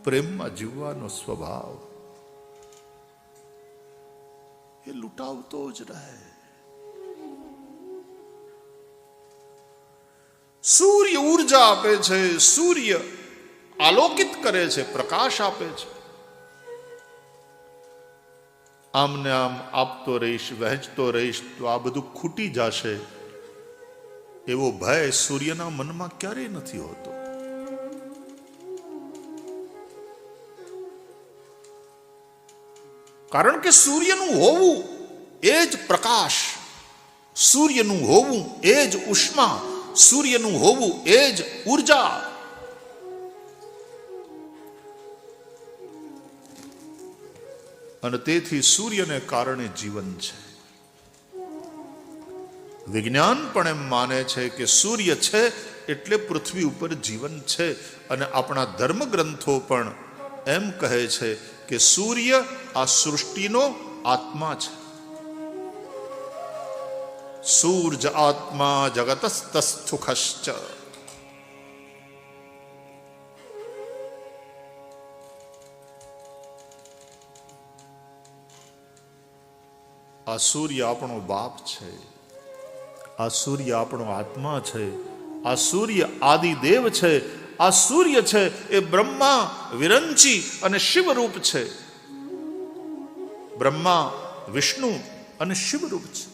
પ્રેમમાં જીવવાનો સ્વભાવ એ લૂંટાવતો જ રહે. સૂર્ય ઉર્જા આપે છે, સૂર્ય આલોકિત કરે છે, પ્રકાશ આપે છે. આમને આમ આપતો રહીશ, વહેંચતો રહીશ તો આ બધું ખૂટી જશે એવો ભય સૂર્યના મનમાં ક્યારેય નથી હોતો. કારણ કે સૂર્યનું હોવું એ જ પ્રકાશ, સૂર્યનું હોવું એ જ ઉષ્મા, સૂર્યનું હોવું એ જ ઉર્જા. અને તેથી સૂર્યને કારણે જીવન છે. વિજ્ઞાન પણ એમ માને છે કે સૂર્ય છે એટલે પૃથ્વી ઉપર જીવન છે. અને આપણા ધર્મગ્રંથો પણ એમ કહે છે કે સૂર્ય આ સૃષ્ટિનો આત્મા છે. સૂર્ય આત્મા જગતસ્તસ્થુખશ્ચ. આ સૂર્ય આપણો બાપ છે, આ સૂર્ય આપણો આત્મા છે, આ સૂર્ય આદિદેવ છે, આ સૂર્ય છે એ બ્રહ્મા, વિરંચી અને શિવરૂપ છે. બ્રહ્મા, વિષ્ણુ અને શિવરૂપ છે.